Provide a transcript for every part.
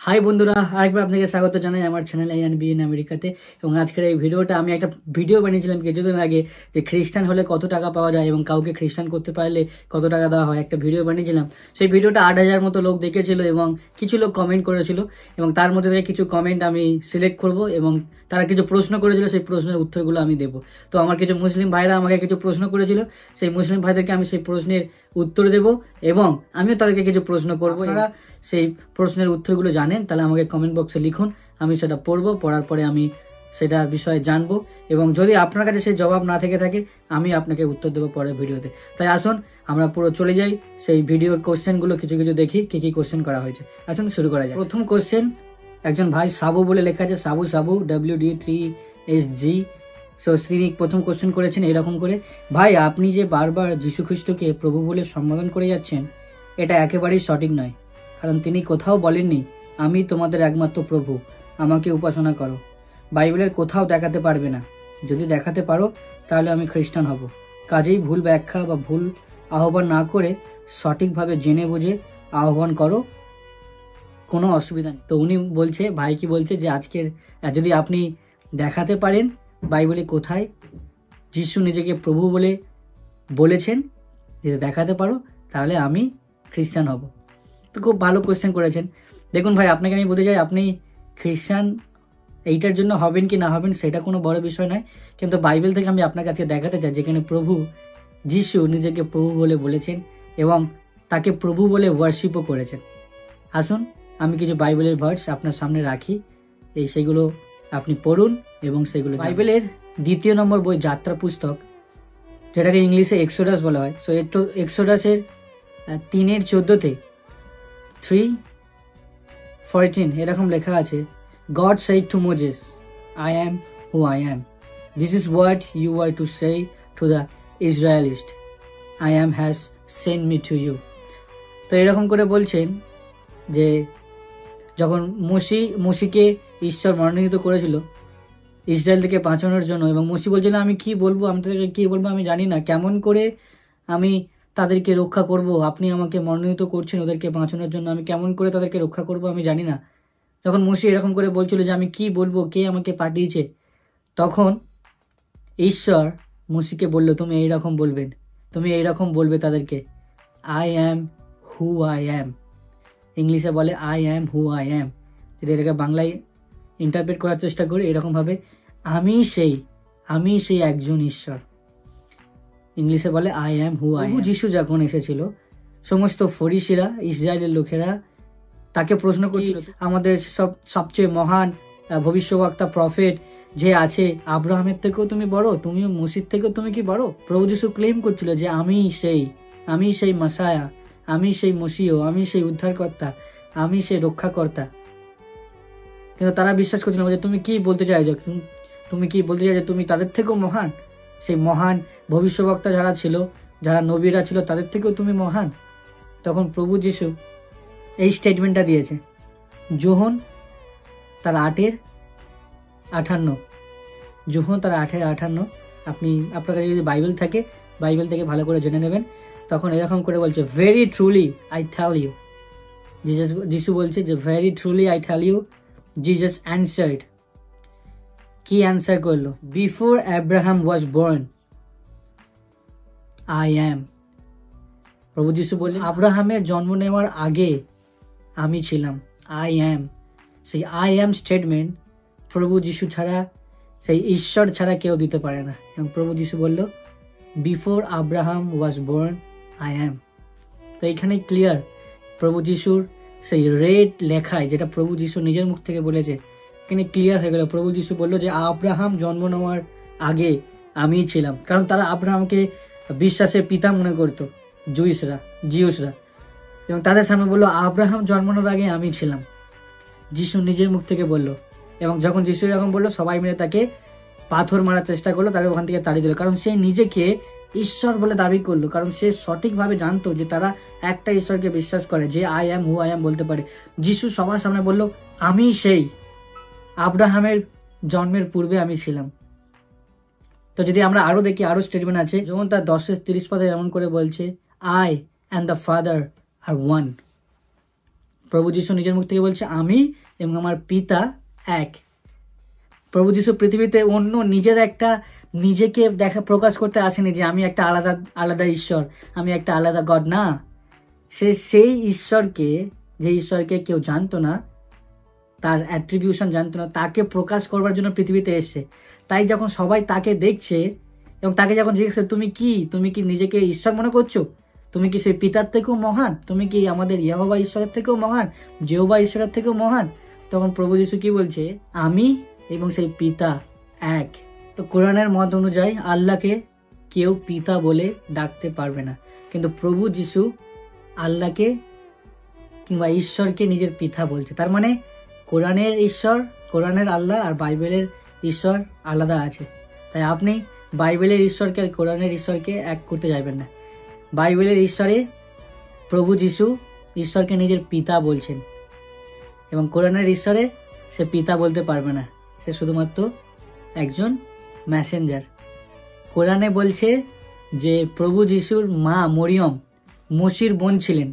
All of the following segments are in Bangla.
হাই বন্ধুরা, আরেকবার আপনাকে স্বাগত জানাই আমার চ্যানেল A&B ইন আমেরিকাতে। এবং আজকের এই ভিডিওটা আমি একটা ভিডিও বানিয়েছিলাম কিছুদিন আগে যে খ্রিস্টান হলে কত টাকা পাওয়া যায় এবং কাউকে খ্রিস্টান করতে পারলে কত টাকা দেওয়া হয়, একটা ভিডিও বানিয়েছিলাম। সেই ভিডিওটা 8,000 মতো লোক দেখেছিল এবং কিছু লোক কমেন্ট করেছিল এবং তার মধ্যে থেকে কিছু কমেন্ট আমি সিলেক্ট করব এবং তারা কিছু প্রশ্ন করেছিল, সেই প্রশ্নের উত্তরগুলো আমি দেবো। তো আমার কিছু মুসলিম ভাইরা আমাকে কিছু প্রশ্ন করেছিল, সেই মুসলিম ভাইদেরকে আমি সেই প্রশ্নের উত্তর দেব এবং আমিও তাদেরকে কিছু প্রশ্ন করবো। এরা সেই প্রশ্নের উত্তরগুলো জানেন তাহলে আমাকে কমেন্ট বক্সে লিখুন, আমি সেটা পড়বো, পড়ার পরে আমি সেটার বিষয়ে জানবো এবং যদি আপনার কাছে সেই জবাব না থেকে থাকে আমি আপনাকে উত্তর দেবো পরের ভিডিওতে। তাই আসুন আমরা পুরো চলে যাই সেই ভিডিওর কোশ্চেনগুলো, কিছু কিছু দেখি কি কি কোশ্চেন করা হয়েছে। আসুন শুরু করা যায়। প্রথম কোশ্চেন একজন ভাই সাবু বলে লেখা আছে, সাবু WD3SG। সো তিনি প্রথম কোশ্চেন করেছেন এরকম করে, ভাই আপনি যে বারবার যীশু খ্রিস্টকে প্রভু বলে সম্বোধন করে যাচ্ছেন এটা একেবারেই সঠিক নয়, কারণ তিনি কোথাও বলেননি আমি তোমাদের একমাত্র প্রভু, আমাকে উপাসনা করো। বাইবেলের কোথাও দেখাতে পারবে না, যদি দেখাতে পারো তাহলে আমি খ্রিস্টান হব। কাজেই ভুল ব্যাখ্যা বা ভুল আহ্বান না করে সঠিকভাবে জেনে বুঝে আহ্বান করো, কোনো অসুবিধা নেই। তো উনি বলছে, ভাই কি বলছে যে আজকের যদি আপনি দেখাতে পারেন বাইবেলে কোথায় যিশু নিজেকে প্রভু বলে বলেছেন, যদি দেখাতে পারো তাহলে আমি খ্রিস্টান হব। তো খুব ভালো কোয়েশ্চেন করেছেন। দেখুন ভাই, আপনাকে আমি বলতে চাই আপনি খ্রিস্টান এইটার জন্য হবেন কি না হবেন সেটা কোনো বড় বিষয় নয়, কিন্তু বাইবেল থেকে আমি আপনার কাছে দেখাতে চাই যেখানে প্রভু যিশু নিজেকে প্রভু বলে বলেছেন এবং তাকে প্রভু বলে ওয়ার্শিপও করেছেন। আসুন আমি কিছু বাইবেলের ভার্স আপনার সামনে রাখি, সেগুলো আপনি পড়ুন এবং সেগুলো বাইবেলের 2 নম্বর বই যাত্রা পুস্তক, যেটাকে ইংলিশে এক্সোডাস বলা হয়। সো এক্সোডাসের 3:14 3:14 এরকম লেখা আছে, God said to Moses, I am who I am. This is what you are to say to the Israelites. I am has sent me to you. তো এরকম করে বলছেন যে যখন মসিকে ঈশ্বর মনোনীত করেছিল ইসরায়েল থেকে বাঁচানোর জন্য, এবং মসি বলছিল আমি কি বলবো, আমি তাদেরকে কি বলবো আমি জানি না, কেমন করে আমি তাদেরকে রক্ষা করব, আপনি আমাকে মনোনীত করছেন ওদেরকে বাঁচানোর জন্য, আমি কেমন করে তাদেরকে রক্ষা করব আমি জানি না। যখন মসি এরকম করে বলছিল যে আমি কি বলবো, কে আমাকে পাঠিয়েছে, তখন ঈশ্বর মসিকে বলল তুমি এইরকম বলবেন, তুমি এইরকম বলবে তাদেরকে, I am who I am. ইংলিশে বলে I am who I am. যদি এটাকে বাংলায় ইন্টারপ্রেট করার চেষ্টা করি এরকম ভাবে, আমি সেই একজন ঈশ্বর। ইংলিশে বলে I am who I am. যিশু যখন এসেছিল সমস্ত ফরিসিরা, ইসরায়েলের লোকেরা তাকে প্রশ্ন করছিল আমাদের সবচেয়ে মহান ভবিষ্যবক্তা প্রফেট যে আছে আব্রাহামের থেকেও তুমি বড়, তুমিও মসির থেকেও তুমি কি বড়? প্রভু যিশু ক্লেম করছিল যে আমি সেই মাসায়া, আমি সেই মসিও, আমি সেই উদ্ধারকর্তা, আমি সেই রক্ষাকর্তা। কিন্তু তারা বিশ্বাস করছিল যে তুমি কি বলতে চাইছো, তুমি কি বলতে চাইছো তুমি তাদের থেকেও মহান, সেই মহান ভবিষ্যবক্তা যারা ছিল, যারা নবীরা ছিল তাদের থেকেও তুমি মহান। তখন প্রভু যিশু এই স্টেটমেন্টটা দিয়েছে, যোহন তার 8:58, যোহন তার 8:58। আপনার কাছে যদি বাইবেল থাকে বাইবেল থেকে ভালো করে জেনে নেবেন। তখন এরকম করে বলছে, very truly I tell you, যিশু বলছে যে very truly I tell you, Jesus answered. কি অ্যান্সার করলো? Before Abraham was born I am. প্রভু যিশু বললেন আব্রাহামের জন্ম নেওয়ার আগে আমি ছিলাম, আই অ্যাম। সেই আই অ্যাম স্টেটমেন্ট প্রভু যিশু ছাড়া, সেই ঈশ্বর ছাড়া কেউ দিতে পারে না। এবং প্রভু যিশু বলল before Abraham was born I অ্যাম। তো এইখানে ক্লিয়ার প্রভু যিশুর সেই রেড লেখায়, যেটা প্রভু যিশু নিজের মুখ থেকে বলেছে, এখানে ক্লিয়ার হয়ে গেল। প্রভু যিশু বলল যে আব্রাহাম জন্ম নেওয়ার আগে আমি ছিলাম, কারণ তারা আব্রাহামকে বিশ্বাসের পিতা মনে করতো জিউসরা, এবং তাদের সামনে বললো আব্রাহাম জন্মানোর আগে আমি ছিলাম। যিশু নিজের মুখ থেকে বলল, এবং যখন যিশু এরকম বললো সবাই মিলে তাকে পাথর মারার চেষ্টা করলো, তাকে ওখান থেকে তাড়িয়ে দিল, কারণ সে নিজেকে ঈশ্বর বলে দাবি করলো, কারণ সে সঠিকভাবে জানতো যে তারা একটা ঈশ্বরকে বিশ্বাস করে যে I am who I am বলতে পারে। যিশু সবার সামনে বলল আমি সেই আব্রাহামের জন্মের পূর্বে আমি ছিলাম। তো যদি আমরা আরো দেখি, আরো স্টেটমেন্ট আছে, যেমন তার 10:30 এমন করে বলছে, I and the father are one. প্রভু যিশু নিজের মুখ থেকে বলছে আমি এবং আমার পিতা এক। প্রভু যিশু পৃথিবীতে অন্য নিজেকে প্রকাশ করতে আসেনি যে আমি একটা আলাদা ঈশ্বর, আমি একটা আলাদা গড, না। সেই ঈশ্বরকে, যে ঈশ্বরকে কেউ জানতো না, তার অ্যাট্রিবিউশন জানতো না, তাকে প্রকাশ করবার জন্য পৃথিবীতে এসেছে। তাই যখন সবাই তাকে দেখছে এবং তাকে যখন জিজ্ঞেস করে তুমি কি নিজেকে ঈশ্বর মনে করছো, তুমি কি সেই পিতার থেকেও মহান, তুমি কি আমাদের ইহোবা ঈশ্বরের থেকেও মহান, যেহোবা ঈশ্বরের থেকেও মহান, তখন প্রভু যিশু কি বলছে, আমি এবং সেই পিতা এক। তো কোরআনের মত অনুযায়ী আল্লাহকে কেউ পিতা বলে ডাকতে পারবে না, কিন্তু প্রভু যিশু আল্লাহকে কিংবা ঈশ্বরকে নিজের পিতা বলছে। তার মানে কোরআনের ঈশ্বর, কোরআনের আল্লাহ আর বাইবেলের ঈশ্বর আলাদা আছে। তাই আপনি বাইবেলের ঈশ্বরকে আর কোরআনের ঈশ্বরকে এক করতে যাবেন না। বাইবেলের ঈশ্বরে প্রভু যিশু ঈশ্বরকে নিজের পিতা বলছেন এবং কোরআনের ঈশ্বরে সে পিতা বলতে পারবে না, সে শুধুমাত্র একজন মেসেঞ্জার। কোরআনে বলছে যে প্রভু যিশুর মা মরিয়ম মসির বোন ছিলেন,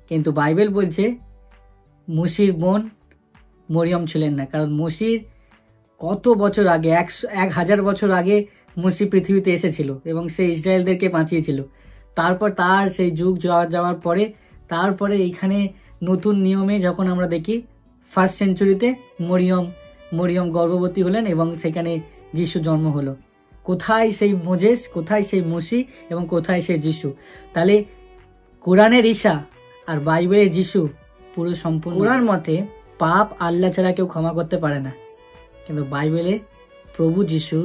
কিন্তু বাইবেল বলছে মসির বোন মরিয়ম ছিলেন না, কারণ মসির কত বছর আগে, 1000 বছর আগে মসি পৃথিবীতে এসেছিল এবং সে ইসরায়েলদেরকে বাঁচিয়েছিল। তারপর তার সেই যুগ যাওয়ার পরে তারপরে এইখানে নতুন নিয়মে যখন আমরা দেখি 1st সেঞ্চুরিতে মরিয়ম গর্ভবতী হলেন এবং সেখানে যিশু জন্ম হলো। কোথায় সেই মোজেস, কোথায় সেই মসি এবং কোথায় সেই যিশু? তাহলে কোরআনের ঈসা আর বাইবেলের যিশু পুরো সম্পূর্ণ। কোরআন মতে পাপ আল্লাহ ছাড়া কেউ ক্ষমা করতে পারে না, কিন্তু বাইবেলে প্রভু যিশু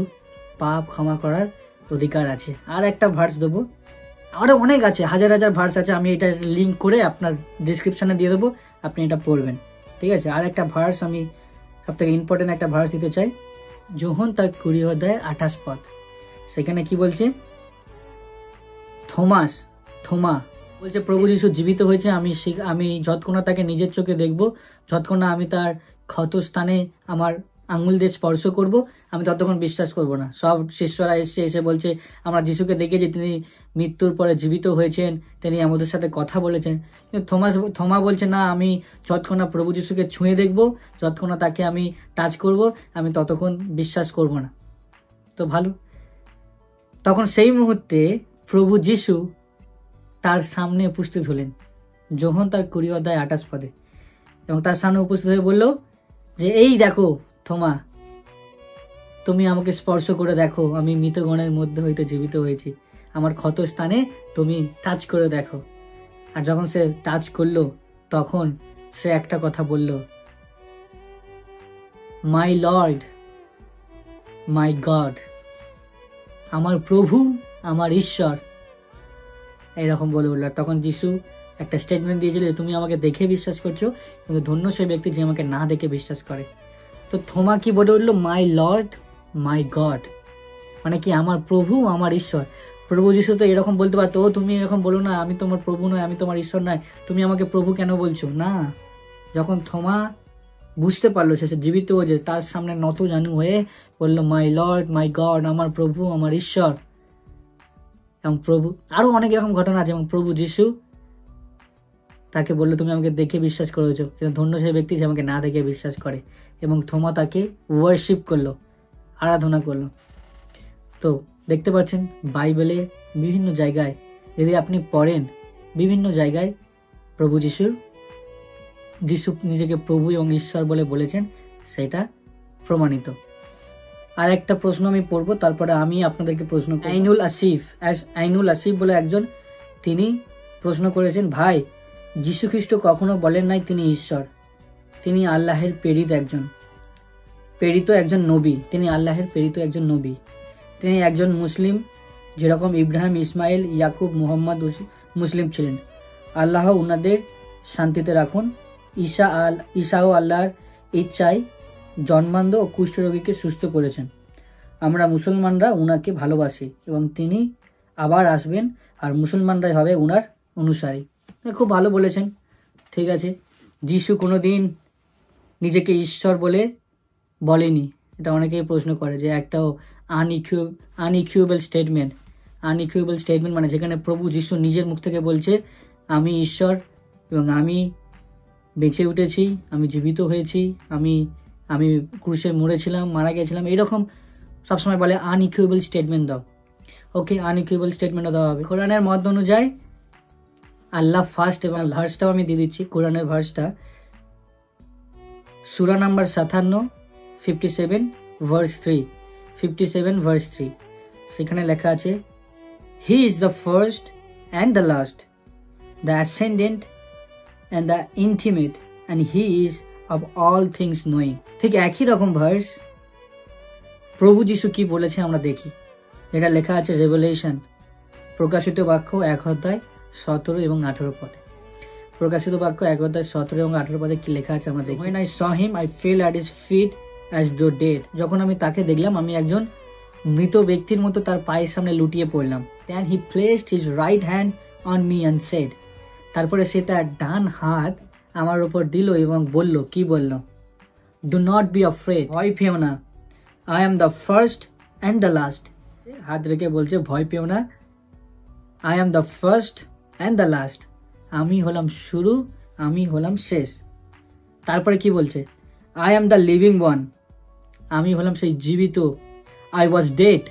পাপ ক্ষমা করার অধিকার আছে। আর একটা ভার্স দেবো, আরও অনেক আছে, হাজার ভার্স আছে, আমি এটা লিঙ্ক করে আপনার ডিসক্রিপশনে দিয়ে দেবো, আপনি এটা পড়বেন, ঠিক আছে? আর একটা ভার্স আমি সবথেকে ইম্পর্টেন্ট একটা ভার্স দিতে চাই, যোহন তার 20 অধ্যায় 28 পদ। সেখানে কি বলছে, থোমা বলছে প্রভু যিশু জীবিত হয়েছে, আমি যতক্ষণ না তাকে নিজের চোখে দেখবো, যতক্ষণ না আমি তার ক্ষত স্থানে আমার আঙুল দিয়ে স্পর্শ করব, আমি ততক্ষণ বিশ্বাস করব না। সব শিষ্যরা এসে বলছে আমরা যিশুকে দেখেছি, তিনি মৃত্যুর পরে জীবিত হয়েছেন, তিনি আমাদের সাথে কথা বলেছেন। কিন্তু থোমা বলছে না, আমি যতক্ষণ না প্রভু যিশুকে ছুঁয়ে দেখব, যতক্ষণ না তাকে আমি টাচ করব, আমি ততক্ষণ বিশ্বাস করব না। তো ভালো, তখন সেই মুহূর্তে প্রভু যিশু তার সামনে উপস্থিত হলেন, যোহন তার 20 অধ্যায় 28 পদে, এবং তার সামনে উপস্থিত হয়ে বলল যে এই দেখো থোমা, তুমি আমাকে স্পর্শ করে দেখো, আমি মৃতগণের মধ্যে হইতে জীবিত হয়েছি, আমার ক্ষত স্থানে তুমি টাচ করে দেখো। আর যখন সে টাচ করলো তখন সে একটা কথা বলল, মাই লর্ড, মাই গড, আমার প্রভু, আমার ঈশ্বর, এইরকম বলে বলল। তখন যিশু একটা স্টেটমেন্ট দিয়েছিল, তুমি আমাকে দেখে বিশ্বাস করছো, কিন্তু ধন্য সেই ব্যক্তি যে আমাকে না দেখে বিশ্বাস করে। তো থোমা কি বলে উঠলো, মাই লর্ড, মাই গড, মানে কি আমার প্রভু, আমার ঈশ্বর। প্রভু যিশু তো এরকম বলতে পারতো, ও তুমি এরকম বলো না, আমি তোমার প্রভু নয়, আমি তোমার ঈশ্বর নয়, তুমি আমাকে প্রভু কেন বলছো? না, যখন থোমা বুঝতে পারলো সে জীবিত, যে তার সামনে নত জানু হয়ে বললো মাই লর্ড, মাই গড, আমার প্রভু, আমার ঈশ্বর। এবং প্রভু, আরো অনেক এরকম ঘটনা আছে, এবং প্রভু যিশু তাকে বললো তুমি আমাকে দেখে বিশ্বাস করেছো, কিন্তু ধন্য সেই ব্যক্তি যে আমাকে না দেখে বিশ্বাস করে। এবং থোমা তাকে ওয়ার্শিপ করলো, আরাধনা করলো। তো দেখতে পাচ্ছেন বাইবেলে বিভিন্ন জায়গায় যদি আপনি পড়েন, বিভিন্ন জায়গায় প্রভু যিশু নিজেকে প্রভু এবং ঈশ্বর বলে বলেছেন, সেটা প্রমাণিত। আর একটা প্রশ্ন আমি পড়বো, তারপরে আমি আপনাদেরকে প্রশ্ন। আইনুল আসিফ বলে একজন, তিনি প্রশ্ন করেছেন, ভাই যীশু খ্রিস্ট কখনো বলেন নাই তিনি ঈশ্বর, তিনি আল্লাহের প্রেরিত একজন নবী, তিনি আল্লাহের প্রেরিত একজন নবী, তিনি একজন মুসলিম, যেরকম ইব্রাহিম, ইসমাইল, ইয়াকুব, মুহাম্মদ মুসলিম ছিলেন। আল্লাহ উনাদের শান্তিতে রাখুন। ঈসাও আল্লাহর ইচ্ছায় জন্মান্ধ ও কুষ্ঠরোগীকে সুস্থ করেছেন। আমরা মুসলমানরা উনাকে ভালোবাসি এবং তিনি আবার আসবেন আর মুসলমানরাই হবে উনার অনুসারী। খুব ভালো বলেছেন, ঠিক আছে। যিশু কোনোদিন নিজেকে ঈশ্বর বলে বলেনি, এটা অনেকেই প্রশ্ন করে যে একটাও আনইকুয়েবল স্টেটমেন্ট মানে যেখানে প্রভু যিশু নিজের মুখ থেকে বলছে আমি ঈশ্বর এবং আমি বেঁচে উঠেছি, আমি জীবিত হয়েছি, আমি আমি ক্রুশে মরেছিলাম, মারা গেছিলাম, এরকম সবসময় বলে আনইকুয়েবল স্টেটমেন্ট দাও। ওকে, আনইকুয়েবল স্টেটমেন্ট দেওয়া হবে। কোরআনের মত অনুযায়ী আল্লাহ ফার্স্ট, এবং ভার্সটাও আমি দিয়ে দিচ্ছি। কোরআনের ভার্সটা সূরা নাম্বার 57 57 ভার্স 3, 57 ভার্স 3। সেখানে লেখা আছে, he is the first and the last, the ascendant and the intimate, and he is of all things knowing. ঠিক একই রকম ভার্স প্রভু যিশু কি বলেছে আমরা দেখি, যেটা লেখা আছে রেভেলেশন, প্রকাশিত বাক্য 1:17 এবং 18 পদে। প্রকাশিত বাক্য 1:17 এবং 18 পদে কি লেখা আছে আমরা দেখি। When I saw him, I fell at his feet as though dead. যখন আমি তাকে দেখলাম, আমি একজন মৃত ব্যক্তির মতো তার পায়ের সামনে লুটিয়ে পড়লাম। Then he placed his right hand on me and said, তারপরে সে তার ডান হাত আমার উপর দিল এবং বলল, কি বলল? Do not be afraid, ভয় পেও না, I am the first and the last. হাত রেখে বলছে, ভয় পেও না, I am the first and the last. আমি হলাম শুরু, আমি হলাম শেষ। তারপরে কি বলছে? I am the living one. আমি হলাম সেই জীবিত। I was dead.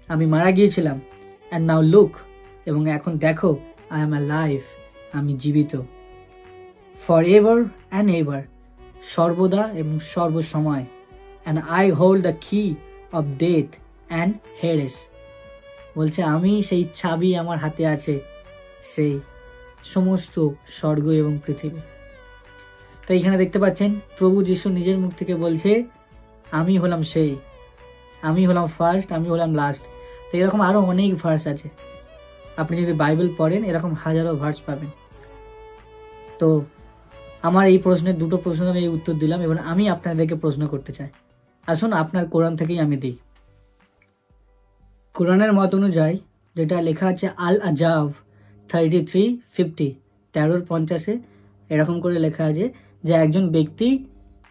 আমি মারা গিয়েছিলাম। And now look. এবং এখন দেখো, I am alive. আমি জীবিত। Forever and ever. সর্বদা এবং সর্বসময়। And I hold the key of death and Hades. বলছে আমি সেই চাবি আমার হাতে আছে, সেই সমস্ত স্বর্গ এবং পৃথিবী। তো এখানে দেখতে পাচ্ছেন প্রভু যিশু নিজের মুখ থেকে বলছে, আমি হলাম সেই, আমি হলাম ফার্স্ট, আমি হলাম লাস্ট। তো এরকম আরো অনেক ভার্স আছে, আপনি যদি বাইবেল পড়েন এরকম হাজারো ভার্স পাবেন। তো আমার এই প্রশ্নের দুটো প্রশ্ন আমি এই উত্তর দিলাম, এবার আমি আপনাদেরকে প্রশ্ন করতে চাই। আসুন আপনার কোরআন থেকেই আমি দিই। কোরআনের মত অনুযায়ী যেটা লেখা আছে আল আজাব 33:50, 13:50 এরকম করে লেখা আছে যে একজন ব্যক্তি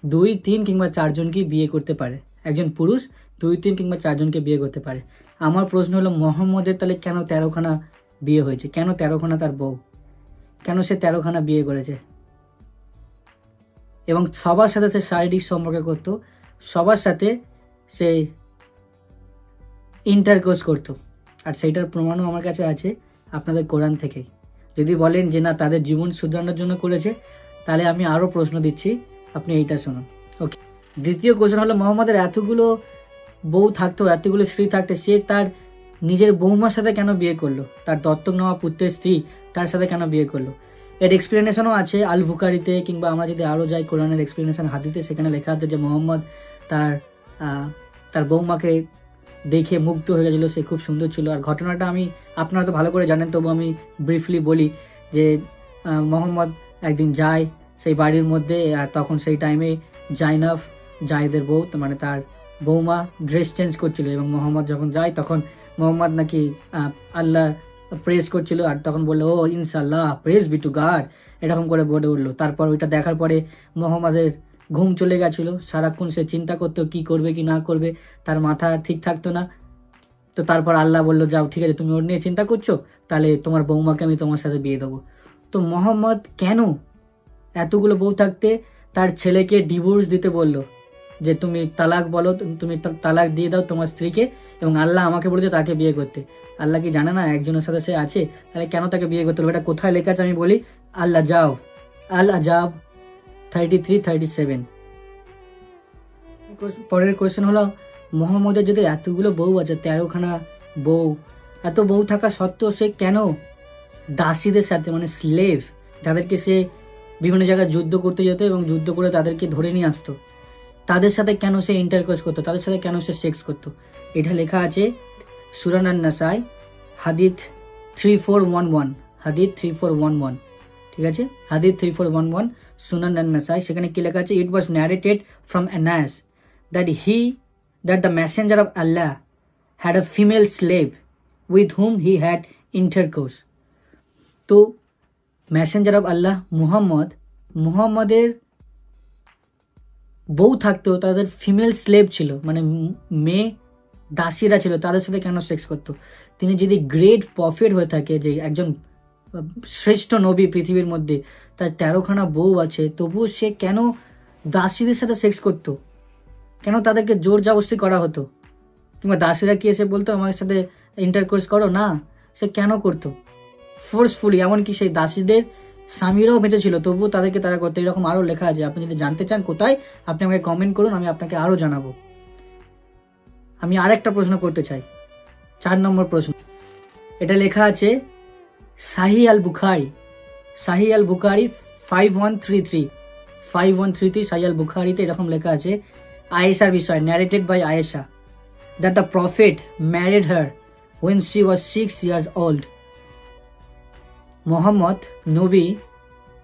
2, 3 কিংবা 4 জনকে বিয়ে করতে পারে। একজন পুরুষ 2, 3 কিংবা 4 জনকে বিয়ে করতে পারে। আমার প্রশ্ন হলো, মোহাম্মদের তাহলে কেন 13খানা বিয়ে হয়েছে? কেন 13খানা তার বউ? কেন সে 13খানা বিয়ে করেছে? এবং সবার সাথে সে শারীরিক সম্পর্ক করত, সবার সাথে সে ইন্টারকোর্স করত। আর সেইটার প্রমাণও আমার কাছে আছে আপনাদের কোরআন থেকেই। যদি বলেন যে না তাদের জীবন শুধরানোর জন্য করেছে, তাহলে আমি আরও প্রশ্ন দিচ্ছি, আপনি এইটা শুনুন। ওকে, দ্বিতীয় কোশ্চেন হলো, মোহাম্মদের এতগুলো বউ থাকতো, এতগুলো স্ত্রী থাকতে সে তার নিজের বৌমার সাথে কেন বিয়ে করলো? তার দত্তক নেওয়া পুত্রের স্ত্রী তার সাথে কেন বিয়ে করলো? এর এক্সপ্লেনেশনও আছে আল বুখারিতে, কিংবা আমরা যদি আরও যাই কোরআনের এক্সপ্লেনেশন হাদিতে, সেখানে লেখা আছে যে মোহাম্মদ তার বৌমাকে দেখে মুগ্ধ হয়ে গেছিল, সে খুব সুন্দর ছিল। আর ঘটনাটা আমি আপনারা তো ভালো করে জানেন, তবু আমি ব্রিফলি বলি যে মোহাম্মদ একদিন যায় সেই বাড়ির মধ্যে, আর তখন সেই টাইমে জায়েদের বউ, মানে তার বৌমা ড্রেস চেঞ্জ করছিল, এবং মোহাম্মদ যখন যায় তখন মোহাম্মদ নাকি আল্লাহ প্রেজ করছিল, আর তখন বললো, ও ইনশাল্লাহ, প্রেজ বি টু গড, এরকম করে বলে উঠলো। তারপর ওইটা দেখার পরে মোহাম্মদের ঘুম চলে গেছিল, সারাক্ষণ সে চিন্তা করতো কি করবে কি না করবে, তার মাথা ঠিক থাকতো না। তো তারপর আল্লাহ বললো, যাও ঠিক আছে, তুমি ওর নিয়ে চিন্তা করছো, তাহলে তোমার বৌমাকে আমি তোমার সাথে বিয়ে দেবো। তো মোহাম্মদ কেন এতগুলো বউ থাকতে তার ছেলেকে ডিভোর্স দিতে বললো, যে তুমি তালাক বলো, তুমি তালাক দিয়ে দাও তোমার স্ত্রীকে, এবং আল্লাহ আমাকে বলেছে তাকে বিয়ে করতে। আল্লাহ কি জানে না একজনের সাথে সে আছে? তাহলে কেন তাকে বিয়ে করতে হবে? এটা কোথায় লেখা আছে আমি বলি, আল আজাব 33-37। পরের কোয়েশ্চেন হলো, মোহাম্মদের যদি এতগুলো বউ আছে, 13খানা বউ, এত বউ থাকা সত্ত্বেও সে কেন দাসীদের সাথে, মানে স্লেভ, যাদেরকে সে বিভিন্ন জায়গায় যুদ্ধ করতে যেত এবং যুদ্ধ করে তাদেরকে ধরে নিয়ে আসতো, তাদের সাথে কেন সে ইন্টারকোর্স করতো, তাদের সাথে কেন সে সেক্স করতো? এটা লেখা আছে সূরা আন-নাসাই হাদিস 3411, হাদিস 3411, ঠিক আছে, হাদিস 3411 সুনান আন-নাসাই। সেখানে কি লেখা আছে? It was narrated from Anas that the messenger of Allah had a female slave with whom he had intercourse. তো মেসেঞ্জার অফ আল্লাহ মুহাম্মদের বউ থাকতো, তাদের ফিমেল স্লেভ ছিল, মানে মেয়ে দাসীরা ছিল, তাদের সাথে কেন সেক্স করতো? তিনি যদি গ্রেট প্রফেট হয়ে থাকে, যে একজন শ্রেষ্ঠ নবী পৃথিবীর মধ্যে, তার 13খানা বউ আছে, তবুও সে কেন দাসীদের সাথে সেক্স করতো? কেন তাদেরকে জোর জবরদস্তি করা হতো? কিংবা দাসীরা কি এসে বলতো আমার সাথে ইন্টারকোর্স করো? না, সে কেন করতো? ফোর্সফুলি। এমনকি সেই দাসীদের স্বামীরাও বেঁচে ছিল, তবুও তাদেরকে তারা করতো। এরকম আরো লেখা আছে। আপনি যদি জানতে চান কোথায়, আপনি আমাকে কমেন্ট করুন, আমি আপনাকে আরো জানাবো। আমি আরেকটা প্রশ্ন করতে চাই, 4 নম্বর প্রশ্ন। এটা লেখা আছে সাহি আল বুখারি, সাহি আল বুখারি 5133 সাহি আল বুখারিতে এরকম লেখা আছে আয়েশার বিষয়, narrated by Aisha, that the Prophet married her when she was 6 years old. Mohammad নবী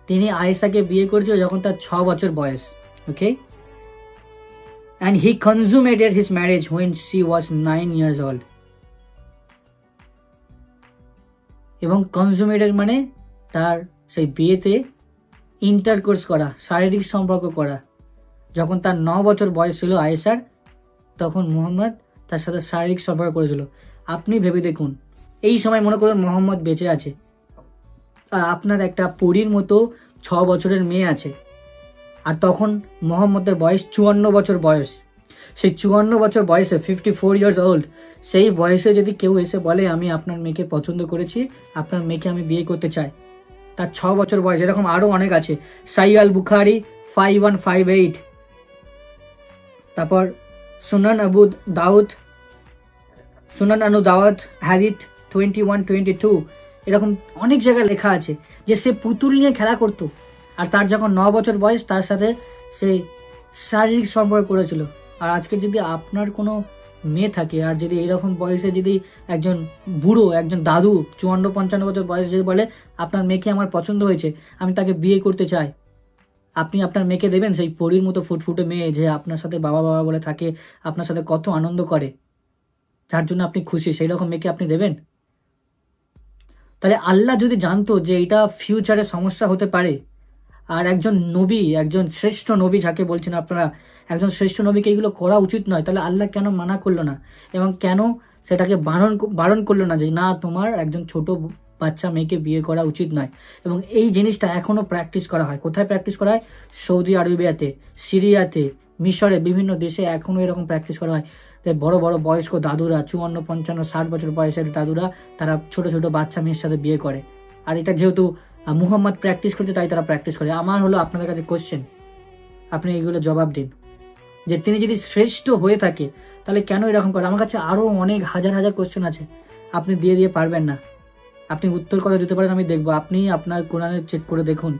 তিনি আয়েশাকে বিয়ে করেছিল যখন তার 6 বছর বয়স। ওকে, and he consummated his marriage when she was 9 years old. এবং কনজুমেটেড মানে তার সেই বিয়েতে ইন্টারকোর্স করা, শারীরিক সম্পর্ক করা, যখন তার 9 বছর বয়স ছিল আয়েশার, তখন মোহাম্মদ তার সাথে শারীরিক সম্পর্ক করেছিল। আপনি ভেবে দেখুন, এই সময় মনে করুন মোহাম্মদ বেঁচে আছে, আর আপনার একটা পরীর মতো 6 বছরের মেয়ে আছে, আর তখন মোহাম্মদের বয়স 54 বছর বয়স। সেই 54 বছর বয়সে 54 ইয়ার্স ওল্ড, সেই বয়সে যদি কেউ এসে বলে আমি আপনার মেয়েকে পছন্দ করেছি, আপনার মেয়েকে আমি বিয়ে করতে চাই, তার 6 বছর বয়স। এরকম আরো অনেক আছে। সাহি আল বুখারি 5158, তারপর সুনান আনু দাউদ হাদিস 2122, এরকম অনেক জায়গায় লেখা আছে যে সে পুতুল নিয়ে খেলা করত, আর তার যখন 9 বছর বয়স তার সাথে সে শারীরিক সম্পর্ক করেছিল। আর আজকে যদি আপনার কোনো মেয়ে থাকে, আর যদি এইরকম বয়সে যদি একজন বুড়ো, একজন দাদু 54-55 বছর বয়সে যদি বলে আপনার মেয়েকে আমার পছন্দ হয়েছে, আমি তাকে বিয়ে করতে চাই, আপনি আপনার মেয়েকে দেবেন? সেই পরীর মতো ফুটফুটে মেয়ে যে আপনার সাথে বাবা বাবা বলে থাকে, আপনার সাথে কত আনন্দ করে, যার জন্য আপনি খুশি, সেই রকম মেয়েকে আপনি দেবেন? তাহলে আল্লাহ যদি জানতো যে এটা ফিউচারে সমস্যা হতে পারে, আর একজন নবী, একজন শ্রেষ্ঠ নবী যাকে বলছেন আপনারা, একজন শ্রেষ্ঠ নবীকে এগুলো করা উচিত নয়, তাহলে আল্লাহ কেন মানা করলো না? এবং কেন সেটাকে বারণ করলো না যে না, তোমার একজন ছোট বাচ্চা মেয়েকে বিয়ে করা উচিত নয়? এবং এই জিনিসটা এখনো প্র্যাকটিস করা হয়। কোথায় প্র্যাকটিস করা হয়? সৌদি আরবিয়াতে, সিরিয়াতে, মিশরে, বিভিন্ন দেশে এখনো এরকম প্র্যাকটিস করা হয়। বড় বড় বয়স্ক দাদুরা, 54, 55, 60 বছর বয়সের দাদুরা, তারা ছোট ছোট বাচ্চা মেয়ের সাথে বিয়ে করে। আর এটা যেহেতু মুহাম্মদ প্র্যাকটিস করছে, তাই তারা প্র্যাকটিস করে। আমার হলো আপনাদের কাছে কোশ্চেন, আপনি এইগুলো জবাব দিন, যে তিনি যদি শ্রেষ্ঠ হয়ে থাকে তাহলে কেন এরকম করে? আমার কাছে আরো অনেক হাজার হাজার কোশ্চেন আছে, আপনি দিয়ে পারবেন না। আপনি উত্তর কথা দিতে পারেন, আমি দেখবো। আপনি আপনার কোরআনে চেক করে দেখুন,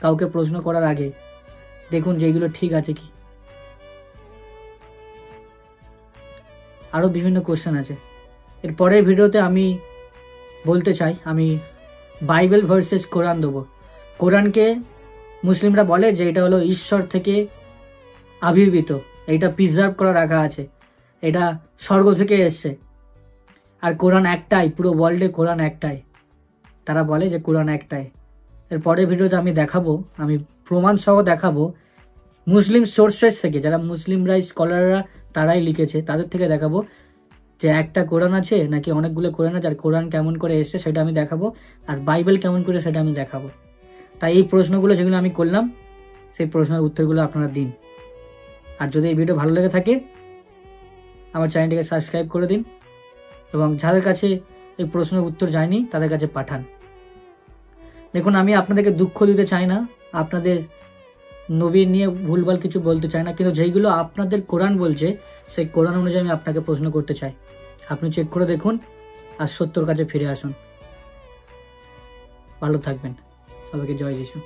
কাউকে প্রশ্ন করার আগে দেখুন যে এগুলো ঠিক আছে কি। আরো বিভিন্ন কোশ্চেন আছে। এর পরের ভিডিওতে আমি বলতে চাই, আমি বাইবেল ভার্সেস কোরআন দেবো। কোরআনকে মুসলিমরা বলে যে এটা হলো ঈশ্বর থেকে আবির্ভূত, এটা প্রিজার্ভ করে রাখা আছে, এটা স্বর্গ থেকে এসছে। আর কোরআন একটাই, পুরো ওয়ার্ল্ডে কোরআন একটাই, তারা বলে যে কোরআন একটাই। এর পরের ভিডিওতে আমি দেখাবো, আমি প্রমাণ সহ দেখাবো মুসলিম সোর্সেস থেকে, যারা মুসলিমরা স্কলাররা তারাই লিখেছে, তাদের থেকে দেখাবো যে একটা কোরআন আছে নাকি অনেকগুলো কোরআন আছে, আর কোরআন কেমন করে এসছে সেটা আমি দেখাবো, আর বাইবেল কেমন করে সেটা আমি দেখাবো। তাই এই প্রশ্নগুলো যেগুলো আমি করলাম, সেই প্রশ্নের উত্তরগুলো আপনারা দিন। আর যদি এই ভিডিও ভালো লেগে থাকে, আমার চ্যানেলটিকে সাবস্ক্রাইব করে দিন, এবং যাদের কাছে এই প্রশ্নের উত্তর যায়নি তাদের কাছে পাঠান। দেখুন, আমি আপনাদেরকে দুঃখ দিতে চাই না, আপনাদের নবী নিয়ে ভুলভাল কিছু বলতে চাই না, কিন্তু যেইগুলো আপনাদের কোরআন বলছে সেই কোরআন অনুযায়ী আমি আপনাকে প্রশ্ন করতে চাই। আপনি চেক করে দেখুন আর সত্যর কাছে ফিরে আসুন। ভালো থাকবেন, সবাইকে জয় যিশু।